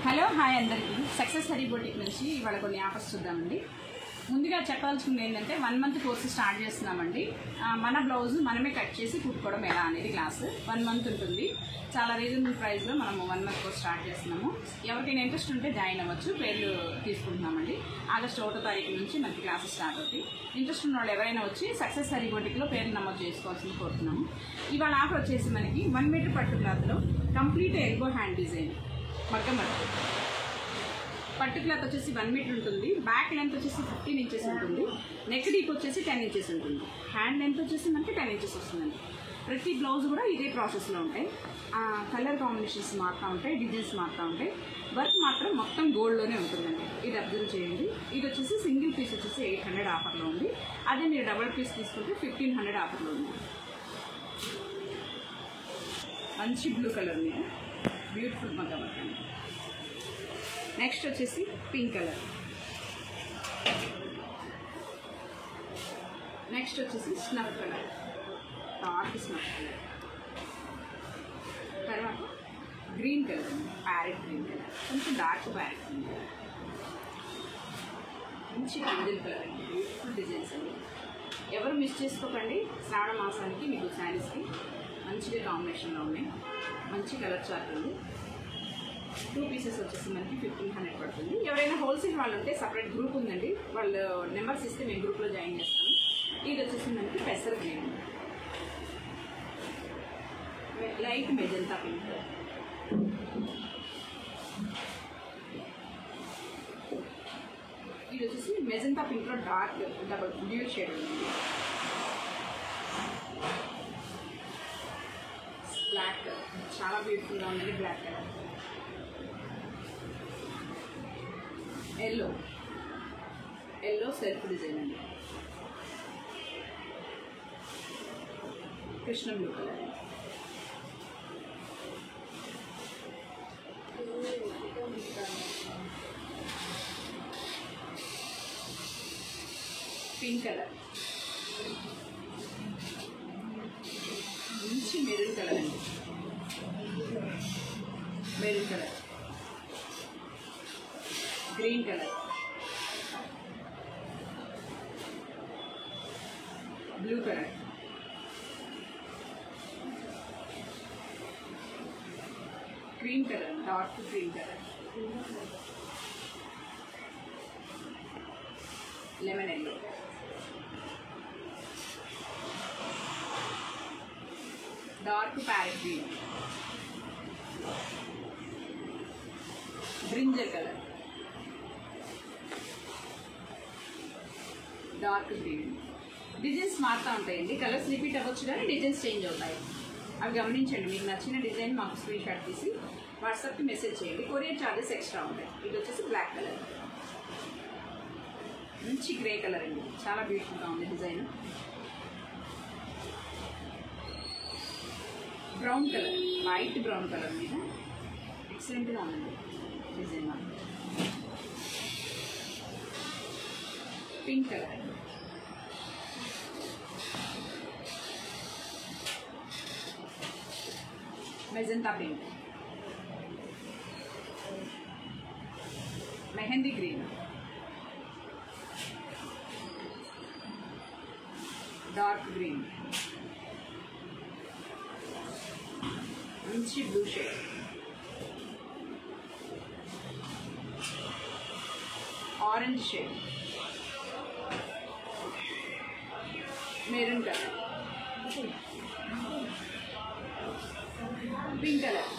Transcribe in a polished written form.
Hello hi అందరికీ success హరీ boutique నుంచి ఇవాళ కొన్ని ఆఫర్స్ చూద్దామండి. ముందుగా చెప్పాల్సింది ఏంటంటే 1 మంత్ కోర్సు స్టార్ట్ చేస్తున్నామండి. మన బ్లౌజ్ మనమే కట్ చేసి కుట్టుకోవడం ఎలా అనేది క్లాస్ 1 మంత్ ఉంటుంది. చాలా రీజనబుల్ ప్రైస్లో మనము 1 మంత్ కోర్స్ స్టార్ట్ చేస్తున్నాము. ఎవరికైనా ఇంట్రెస్ట్ ఉంటే జాయిన్ అవ్వచ్చు. పేర్లు తీసుకుంటున్నామండి. ఆగస్టు 1వ తారీఖు నుంచి మనకి క్లాసెస్ స్టార్ట్ అవుతాయి. ఇంట్రెస్ట్ ఉన్న వాళ్ళు ఎవరైనా వచ్చి సక్సెస్ హరీ బొటిక్లో పేర్లు నమోదు చేసుకోవాల్సింది కోరుతున్నాము. ఇవాళ ఆఫర్ వచ్చేసి మనకి 1 మీటర్ పట్టు క్లాత్లో కంప్లీట్ ఎల్బో హ్యాండ్ డిజైన్ మగ్గం వర్క్. పట్టు క్లాత్ వచ్చేసి 1 మీటర్ ఉంటుంది. బ్యాక్ లెంత్ వచ్చేసి 15 ఇంచెస్ ఉంటుంది. నెక్ డీప్ వచ్చేసి 10 ఇంచెస్ ఉంటుంది. హ్యాండ్ లెంత్ వచ్చేసి మనకి 10 ఇంచెస్ వస్తుందండి. ప్రతి బ్లౌజ్ కూడా ఇదే ప్రాసెస్లో ఉంటాయి. కలర్ కాంబినేషన్స్ మారుతూ ఉంటాయి, డిజైన్స్ మారుతూ ఉంటాయి. వర్క్ మాత్రం మొత్తం గోల్డ్లోనే ఉంటుందండి. ఇది అబ్జర్వ్ చేయండి. ఇది వచ్చేసి సింగిల్ పీస్ వచ్చేసి 800 ఆఫర్లో ఉంది. అదే మీరు డబుల్ పీస్ తీసుకుంటే 1500 ఆఫర్లో ఉంది. మంచి బ్లూ కలర్ మీద బ్యూటిఫుల్ మగ్గం వర్క్ అండి. నెక్స్ట్ వచ్చేసి పింక్ కలర్. నెక్స్ట్ వచ్చేసి snuff colour, dark snuff colour. తర్వాత గ్రీన్ కలర్ అండి, ప్యారెట్ గ్రీన్ కలర్, కొంచెం డార్క్ ప్యారెట్ గ్రీన్ కలర్. మంచి పింజల్ కలర్ అండి, బ్యూటిఫుల్ డిజైన్స్ అండి. ఎవరు మిస్ చేసుకోకండి. శ్రావణ మాసానికి మీకు శారీస్కి మంచిగా కాంబినేషన్లో ఉన్నాయి. మంచి కలర్ చార్ట్ ఉంది. 2 పీసెస్ వచ్చేసి మనకి 1500 పడుతుంది. ఎవరైనా హోల్సేల్ వాళ్ళు ఉంటే సపరేట్ గ్రూప్ ఉందండి. వాళ్ళు నెంబర్స్ ఇస్తే మేము గ్రూప్లో జాయిన్ చేస్తాము. ఇది వచ్చేసి మనకి పెసర్ గ్రీన్, లైట్ మెజంతా పింక్. ఇది వచ్చేసి మెజంతా పింక్లో డార్క్ డబుల్ డ్యూల్ షేడ్ ఉంది. బ్లాక్ చాలా బ్యూటిఫుల్గా ఉందండి. Black colour. Yellow self design అండి. Krishna blue colour. Pink colour. మంచి మెరూన్ కలర్ అండి. Maroon colour, green colour, blue colour, green colour, dark green colour, lemon yellow, dark parrot green, brinjal colour, dark green. Designs మారుతూ ఉంటాయండి. Colours repeat అవ్వచ్చు కానీ designs change అవుతాయి. అవి గమనించండి. మీకు నచ్చిన డిజైన్ మాకు స్క్రీన్ షాట్ తీసి వాట్సాప్కి మెసేజ్ చేయండి. కొరియర్ ఛార్జెస్ ఎక్స్ట్రా ఉంటాయి. ఇది వచ్చేసి బ్లాక్ కలర్, మంచి గ్రే కలర్ అండి. చాలా బ్యూటిఫుల్గా ఉంది design. Brown colour, white brown colour మీద ఎక్సలెంట్గా ఉందండి design. Pink colour, magenta pink, mehndi green, dark green, మంచి blue shade, orange shade, maroon colour, pink colour,